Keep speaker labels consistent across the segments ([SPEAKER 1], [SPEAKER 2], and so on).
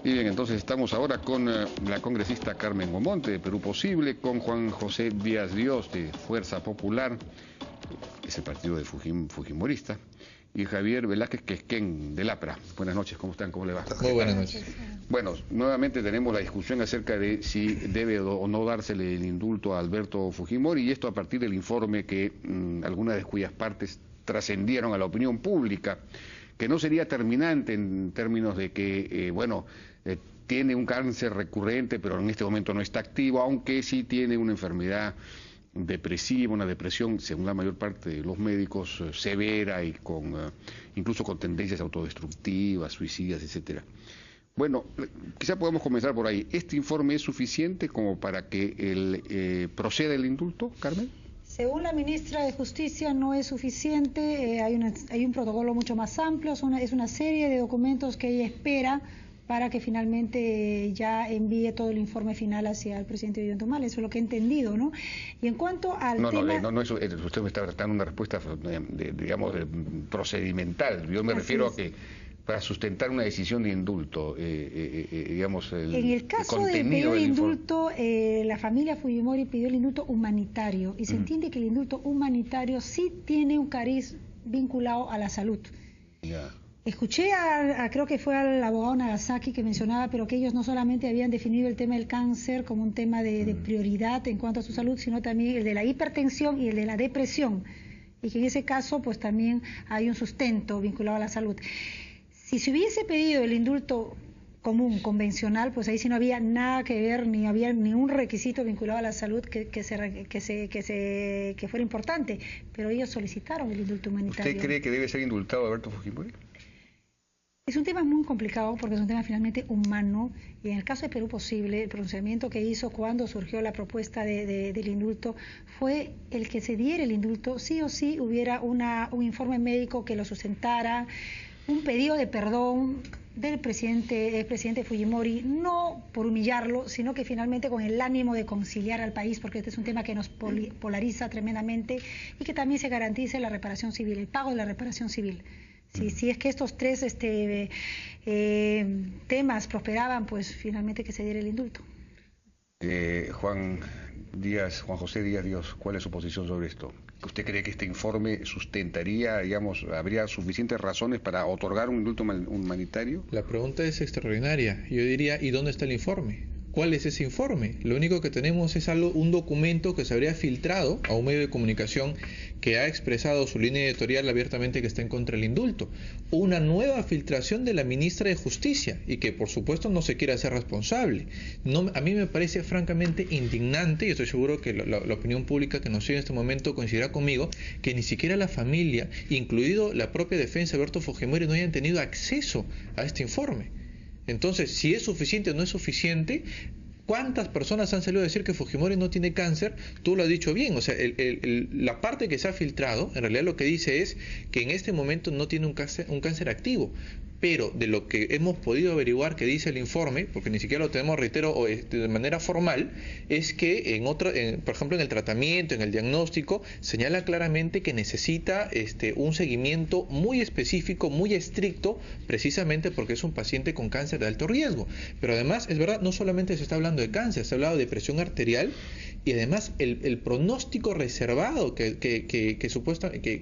[SPEAKER 1] Y bien, entonces estamos ahora con la congresista Carmen Omonte de Perú Posible, con Juan José Díaz Dios de Fuerza Popular, que es el partido de Fujimorista, y Javier Velázquez Quesquén del APRA. Buenas noches, ¿cómo están? ¿Cómo le va?
[SPEAKER 2] Muy buenas noches.
[SPEAKER 1] Bueno, nuevamente tenemos la discusión acerca de si debe o no dársele el indulto a Alberto Fujimori, y esto a partir del informe que algunas de cuyas partes trascendieron a la opinión pública, que no sería terminante en términos de que, tiene un cáncer recurrente, pero en este momento no está activo, aunque sí tiene una enfermedad depresiva, una depresión, según la mayor parte de los médicos, severa y con incluso con tendencias autodestructivas, suicidas, etcétera. Bueno, quizá podamos comenzar por ahí. ¿Este informe es suficiente como para que proceda el indulto, Carmen?
[SPEAKER 3] Según la ministra de Justicia no es suficiente, hay un protocolo mucho más amplio, es una serie de documentos que ella espera para que finalmente ya envíe todo el informe final hacia el presidente Ollanta, eso es lo que he entendido, ¿no? Y en cuanto al tema...
[SPEAKER 1] No, usted me está dando una respuesta, digamos, procedimental. Yo me refiero a que para sustentar una decisión de indulto, digamos,
[SPEAKER 3] en el caso del pedido de indulto, la familia Fujimori pidió el indulto humanitario, y se entiende que el indulto humanitario sí tiene un cariz vinculado a la salud.
[SPEAKER 1] Ya.
[SPEAKER 3] Escuché creo que fue al abogado Nagasaki que mencionaba, pero que ellos no solamente habían definido el tema del cáncer como un tema de prioridad en cuanto a su salud, sino también el de la hipertensión y el de la depresión, y que en ese caso pues también hay un sustento vinculado a la salud. Si se hubiese pedido el indulto común, convencional, pues ahí sí no había nada que ver, ni había ningún requisito vinculado a la salud que fuera importante, pero ellos solicitaron el indulto humanitario.
[SPEAKER 1] ¿Usted cree que debe ser indultado Alberto Fujimori?
[SPEAKER 3] Es un tema muy complicado porque es un tema finalmente humano, y en el caso de Perú Posible, el pronunciamiento que hizo cuando surgió la propuesta del indulto fue el que se diera el indulto, sí o sí hubiera un informe médico que lo sustentara, un pedido de perdón del presidente Fujimori, no por humillarlo, sino que finalmente con el ánimo de conciliar al país, porque este es un tema que nos polariza tremendamente, y que también se garantice la reparación civil, el pago de la reparación civil. Si es que estos tres temas prosperaban, pues finalmente que se diera el indulto.
[SPEAKER 1] Juan José Díaz Dios, ¿cuál es su posición sobre esto? ¿Usted cree que este informe sustentaría, digamos, habría suficientes razones para otorgar un indulto humanitario?
[SPEAKER 2] La pregunta es extraordinaria. Yo diría, ¿y dónde está el informe? ¿Cuál es ese informe? Lo único que tenemos es un documento que se habría filtrado a un medio de comunicación que ha expresado su línea editorial abiertamente que está en contra del indulto. Una nueva filtración de la ministra de Justicia, y que por supuesto no se quiere hacer responsable. A mí me parece francamente indignante, y estoy seguro que la opinión pública que nos sigue en este momento coincidirá conmigo, que ni siquiera la familia, incluido la propia defensa de Alberto Fujimori, no hayan tenido acceso a este informe. Entonces, si es suficiente o no es suficiente, ¿cuántas personas han salido a decir que Fujimori no tiene cáncer? Tú lo has dicho bien, o sea, la parte que se ha filtrado, en realidad lo que dice es que en este momento no tiene un cáncer activo. Pero de lo que hemos podido averiguar que dice el informe, porque ni siquiera lo tenemos, reitero, de manera formal, es que por ejemplo en el tratamiento, en el diagnóstico, señala claramente que necesita un seguimiento muy específico, muy estricto, precisamente porque es un paciente con cáncer de alto riesgo. Pero además, es verdad, no solamente se está hablando de cáncer, se ha hablado de presión arterial, y además el pronóstico reservado que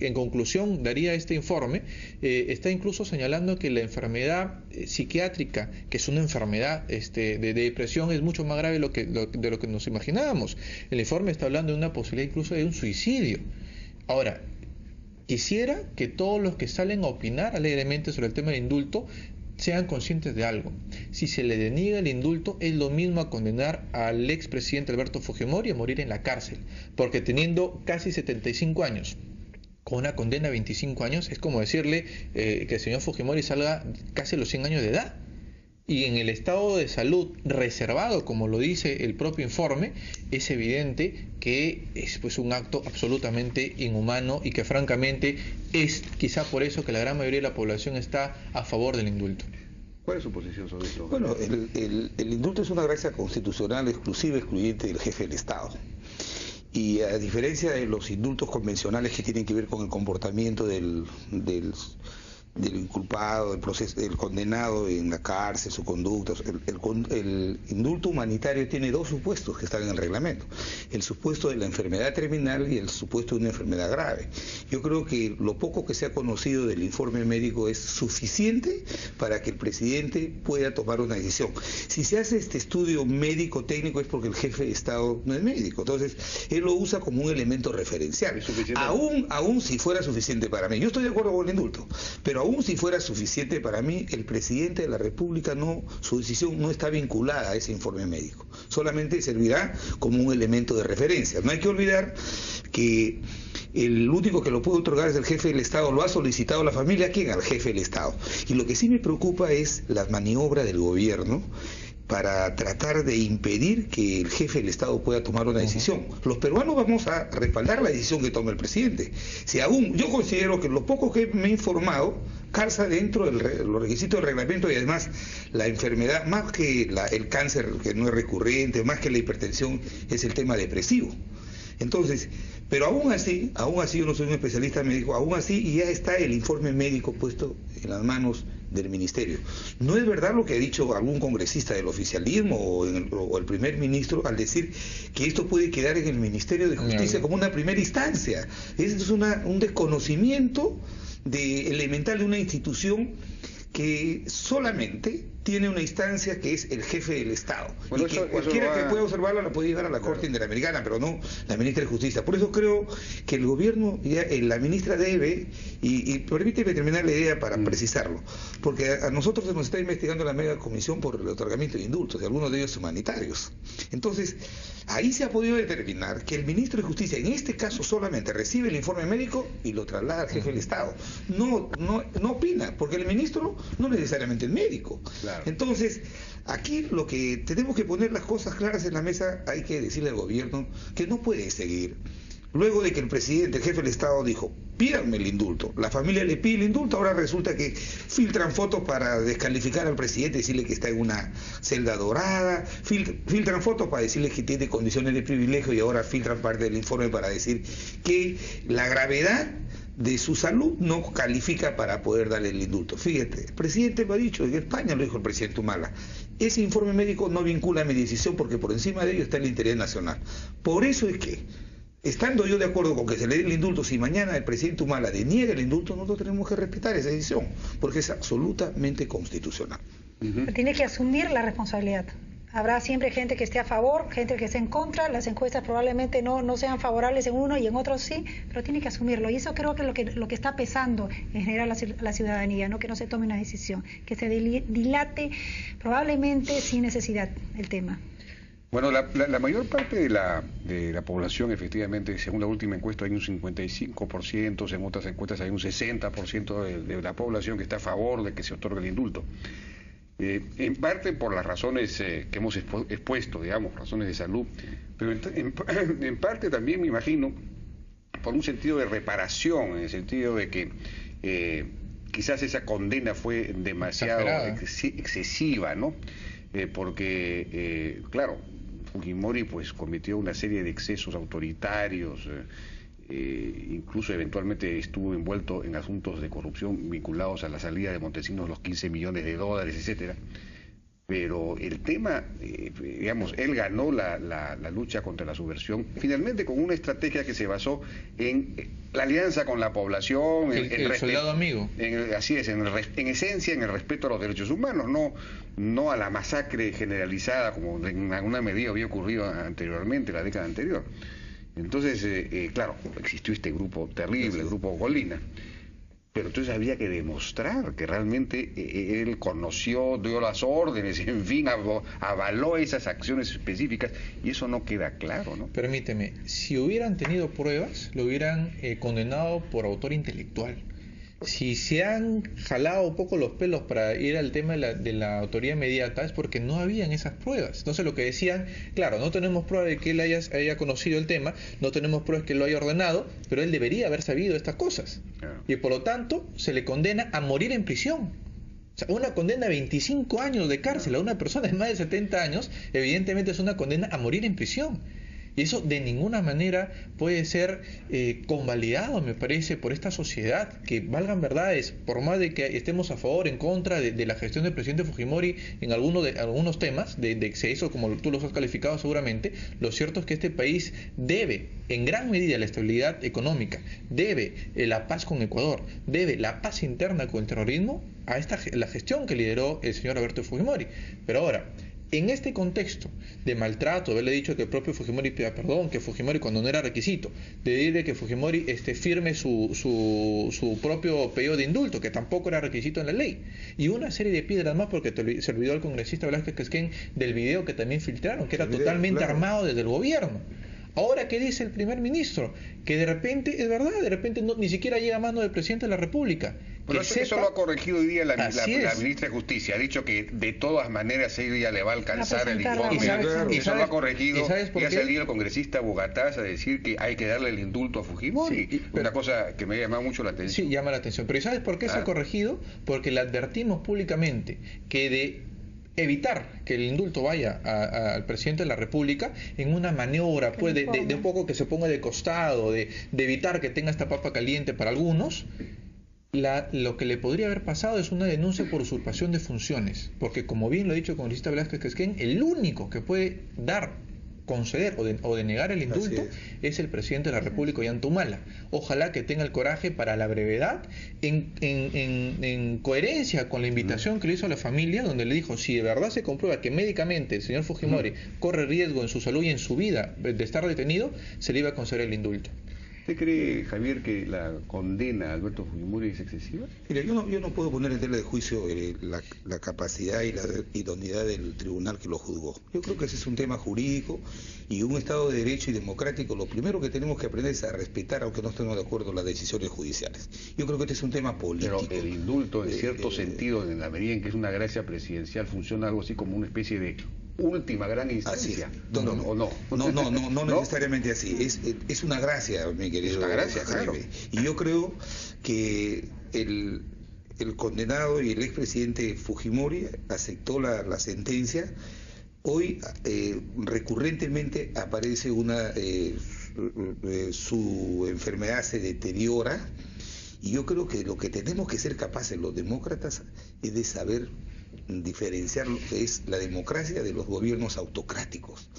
[SPEAKER 2] en conclusión daría este informe, está incluso señalando que la enfermedad psiquiátrica, que es una enfermedad de depresión, es mucho más grave de lo que nos imaginábamos. El informe está hablando de una posibilidad incluso de un suicidio. Ahora, quisiera que todos los que salen a opinar alegremente sobre el tema del indulto sean conscientes de algo. Si se le deniega el indulto, es lo mismo a condenar al expresidente Alberto Fujimori a morir en la cárcel, porque teniendo casi 75 años, con una condena de 25 años, es como decirle que el señor Fujimori salga casi a los 100 años de edad. Y en el estado de salud reservado, como lo dice el propio informe, es evidente que es pues un acto absolutamente inhumano, y que francamente es quizá por eso que la gran mayoría de la población está a favor del indulto.
[SPEAKER 1] ¿Cuál es su posición sobre esto?
[SPEAKER 4] Bueno, el indulto es una gracia constitucional exclusiva, excluyente del jefe del Estado. Y a diferencia de los indultos convencionales que tienen que ver con el comportamiento del del inculpado, del proceso, del condenado en la cárcel, su conducta. El indulto humanitario tiene dos supuestos que están en el reglamento: el supuesto de la enfermedad terminal y el supuesto de una enfermedad grave. Yo creo que lo poco que se ha conocido del informe médico es suficiente para que el presidente pueda tomar una decisión. Si se hace este estudio médico técnico es porque el jefe de Estado no es médico, entonces él lo usa como un elemento referencial. Aún si fuera suficiente para mí, yo estoy de acuerdo con el indulto, pero aún si fuera suficiente para mí, el presidente de la República su decisión no está vinculada a ese informe médico, solamente servirá como un elemento de referencia. No hay que olvidar que el único que lo puede otorgar es el jefe del Estado. Lo ha solicitado la familia. ¿Quién? Al jefe del Estado. Y lo que sí me preocupa es la maniobra del gobierno para tratar de impedir que el jefe del Estado pueda tomar una decisión. Los peruanos vamos a respaldar la decisión que tome el presidente. Si aún, yo considero que lo poco que me he informado calza dentro de los requisitos del reglamento, y además la enfermedad, más que el cáncer, que no es recurrente, más que la hipertensión, es el tema depresivo. Entonces, pero aún así, yo no soy un especialista médico, aún así ya está el informe médico puesto en las manos del ministerio. No es verdad lo que ha dicho algún congresista del oficialismo o el primer ministro al decir que esto puede quedar en el Ministerio de Justicia como una primera instancia. Eso es un desconocimiento elemental de una institución que solamente tiene una instancia que es el jefe del Estado. Bueno, y que cualquiera que pueda observarla la puede llevar a la Corte Interamericana, pero no la ministra de Justicia. Por eso creo que el gobierno, la ministra debe, y permíteme terminar la idea para precisarlo, porque a nosotros se nos está investigando la mega comisión por el otorgamiento de indultos, y algunos de ellos humanitarios. Entonces, ahí se ha podido determinar que el ministro de Justicia, en este caso solamente recibe el informe médico y lo traslada al jefe del Estado. No opina, porque el ministro no necesariamente es médico. Claro. Entonces, aquí lo que tenemos que poner las cosas claras en la mesa, hay que decirle al gobierno que no puede seguir. Luego de que el presidente, el jefe del Estado dijo, pídanme el indulto, la familia le pide el indulto, ahora resulta que filtran fotos para descalificar al presidente, decirle que está en una celda dorada, filtran fotos para decirle que tiene condiciones de privilegio, y ahora filtran parte del informe para decir que la gravedad de su salud no califica para poder darle el indulto. Fíjate, el presidente lo ha dicho, en España lo dijo el presidente Humala, ese informe médico no vincula mi decisión porque por encima de ello está el interés nacional. Por eso es que, estando yo de acuerdo con que se le dé el indulto, si mañana el presidente Humala deniega el indulto, nosotros tenemos que respetar esa decisión, porque es absolutamente constitucional.
[SPEAKER 3] Tiene que asumir la responsabilidad. Habrá siempre gente que esté a favor, gente que esté en contra. Las encuestas probablemente no sean favorables en uno y en otros sí, pero tiene que asumirlo. Y eso creo que es lo que está pesando en general la ciudadanía, ¿no? Que no se tome una decisión, que se dilate probablemente sin necesidad el tema.
[SPEAKER 1] Bueno, la mayor parte de la población, efectivamente, según la última encuesta, hay un 55%, según otras encuestas hay un 60% de la población que está a favor de que se otorgue el indulto. En parte por las razones que hemos expuesto, digamos, razones de salud, pero en parte también, me imagino, por un sentido de reparación, en el sentido de que quizás esa condena fue demasiado excesiva, ¿no? Porque, claro, Fujimori pues cometió una serie de excesos autoritarios, incluso eventualmente estuvo envuelto en asuntos de corrupción vinculados a la salida de Montesinos, los 15 millones de dólares, etcétera. Pero el tema, digamos, él ganó la lucha contra la subversión, finalmente con una estrategia que se basó en la alianza con la población,
[SPEAKER 2] el soldado amigo.
[SPEAKER 1] Así es, en esencia, en el respeto a los derechos humanos, no a la masacre generalizada como en alguna medida había ocurrido anteriormente, la década anterior. Entonces, claro, existió este grupo terrible, el grupo Golina, pero entonces había que demostrar que realmente él conoció, dio las órdenes, en fin, avaló esas acciones específicas, y eso no queda claro, ¿no?
[SPEAKER 2] Permíteme, si hubieran tenido pruebas, lo hubieran condenado por autor intelectual. Si se han jalado un poco los pelos para ir al tema de la autoría inmediata, es porque no habían esas pruebas. Entonces lo que decían, claro, no tenemos pruebas de que él haya conocido el tema, no tenemos pruebas que él lo haya ordenado, pero él debería haber sabido estas cosas. Y por lo tanto se le condena a morir en prisión. O sea, una condena a 25 años de cárcel a una persona de más de 70 años, evidentemente es una condena a morir en prisión. Y eso de ninguna manera puede ser convalidado, me parece, por esta sociedad, que valgan verdades, por más de que estemos a favor, en contra de la gestión del presidente Fujimori en algunos temas, de exceso, como tú los has calificado seguramente, lo cierto es que este país debe, en gran medida, la estabilidad económica, debe la paz con Ecuador, debe la paz interna con el terrorismo a la gestión que lideró el señor Alberto Fujimori. Pero ahora, en este contexto de maltrato, haberle dicho que el propio Fujimori pida perdón, que Fujimori, cuando no era requisito, de decirle que Fujimori firme su propio pedido de indulto, que tampoco era requisito en la ley, y una serie de piedras más, porque se olvidó el congresista Velázquez Quisquén del video que también filtraron, que era totalmente armado desde el gobierno. Ahora, ¿qué dice el primer ministro? Que de repente, es verdad, de repente ni siquiera llega a mano del presidente de la República.
[SPEAKER 1] Pero eso lo ha corregido hoy día la ministra de Justicia. Ha dicho que de todas maneras ella le va a alcanzar el informe. Eso lo ha corregido. Y ha salido el congresista Bogatás a decir que hay que darle el indulto a Fujimori. Una cosa que me ha llamado mucho la atención.
[SPEAKER 2] Sí, llama la atención. Pero ¿y sabes por qué se ha corregido? Porque le advertimos públicamente que de evitar que el indulto vaya al presidente de la República en una maniobra pues de un poco que se ponga de costado, de evitar que tenga esta papa caliente para algunos, lo que le podría haber pasado es una denuncia por usurpación de funciones, porque como bien lo ha dicho el congresista Velázquez Quisquén, el único que puede conceder o denegar el indulto es el presidente de la República, Ollanta. Ojalá que tenga el coraje para la brevedad, en coherencia con la invitación que le hizo a la familia, donde le dijo, si de verdad se comprueba que médicamente el señor Fujimori corre riesgo en su salud y en su vida de estar detenido, se le iba a conceder el indulto.
[SPEAKER 1] ¿Usted cree, Javier, que la condena a Alberto Fujimori es excesiva?
[SPEAKER 4] Mira, yo no puedo poner en tela de juicio la capacidad y la idoneidad del tribunal que lo juzgó. Yo creo que ese es un tema jurídico y un Estado de Derecho y democrático. Lo primero que tenemos que aprender es a respetar, aunque no estemos de acuerdo, las decisiones judiciales. Yo creo que este es un tema político.
[SPEAKER 1] Pero el indulto, en cierto sentido, en la medida en que es una gracia presidencial, funciona algo así como una especie de última gran instancia.
[SPEAKER 4] No necesariamente así. Es una gracia, mi querido.
[SPEAKER 1] Es una gracia,
[SPEAKER 4] Jaime.
[SPEAKER 1] claro.
[SPEAKER 4] Y yo creo que el condenado y el expresidente Fujimori aceptó la sentencia. Hoy recurrentemente aparece su enfermedad se deteriora, y yo creo que lo que tenemos que ser capaces los demócratas es de saber diferenciar lo que es la democracia de los gobiernos autocráticos.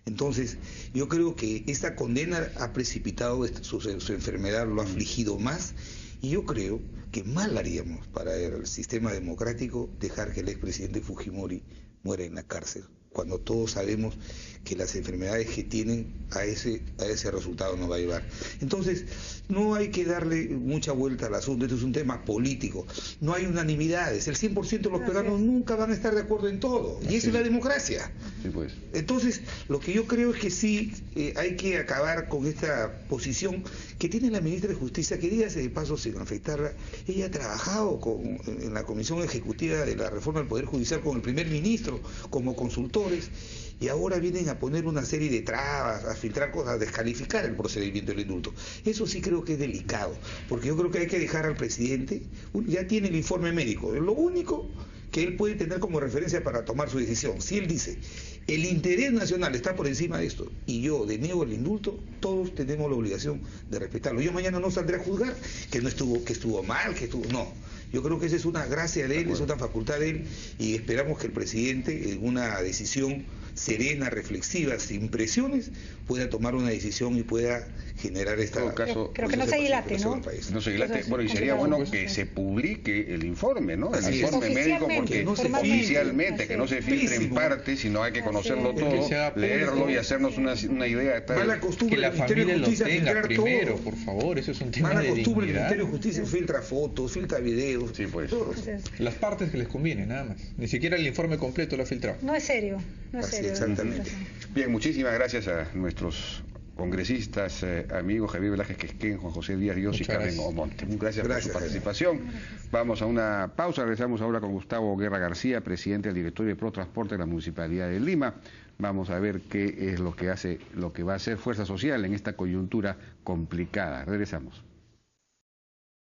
[SPEAKER 4] Entonces, yo creo que esta condena ha precipitado su enfermedad, lo ha afligido más, y yo creo que mal haríamos para el sistema democrático dejar que el expresidente Fujimori muera en la cárcel, cuando todos sabemos que las enfermedades que tienen a ese resultado nos va a llevar. Entonces, no hay que darle mucha vuelta al asunto, esto es un tema político, no hay unanimidades, el 100% de los peruanos nunca van a estar de acuerdo en todo, y esa es la democracia.
[SPEAKER 1] Sí, pues.
[SPEAKER 4] Entonces, lo que yo creo es que sí hay que acabar con esta posición que tiene la ministra de Justicia, que dígase de paso sin afectarla, ella ha trabajado en la Comisión Ejecutiva de la Reforma del Poder Judicial con el primer ministro como consultores, y ahora vienen a poner una serie de trabas, a filtrar cosas, a descalificar el procedimiento del indulto. Eso sí creo que es delicado, porque yo creo que hay que dejar al presidente, ya tiene el informe médico, es lo único que él puede tener como referencia para tomar su decisión. Si él dice, el interés nacional está por encima de esto, y yo deniego el indulto, todos tenemos la obligación de respetarlo. Yo mañana no saldré a juzgar que estuvo mal, no. Yo creo que esa es una gracia de él, es una facultad de él, y esperamos que el presidente, en una decisión serena, reflexiva, sin presiones, pueda tomar una decisión y pueda generar esta...
[SPEAKER 1] En todo caso,
[SPEAKER 3] creo que no se dilate, ¿no?
[SPEAKER 1] No se dilate. Bueno, y sería bueno que se publique el informe, ¿no? El informe médico, porque oficialmente, que no se filtre en parte, sino hay que conocerlo todo, leerlo y hacernos una idea.
[SPEAKER 2] Que la familia lo tenga primero, por favor, eso es un tema de dignidad.
[SPEAKER 4] El Ministerio de Justicia filtra fotos, filtra videos.
[SPEAKER 1] Sí, pues.
[SPEAKER 2] Las partes que les conviene, nada más. Ni siquiera el informe completo lo ha filtrado.
[SPEAKER 3] No es serio, no es serio.
[SPEAKER 4] Exactamente.
[SPEAKER 1] Bien, muchísimas gracias a nuestros congresistas, amigos Javier Velázquez Quisquén, Juan José Díaz Ríos y Carmen Omonte. Gracias por su participación. Vamos a una pausa, regresamos ahora con Gustavo Guerra García, presidente del Directorio de Protransporte de la Municipalidad de Lima. Vamos a ver qué es lo que va a hacer Fuerza Social en esta coyuntura complicada. Regresamos.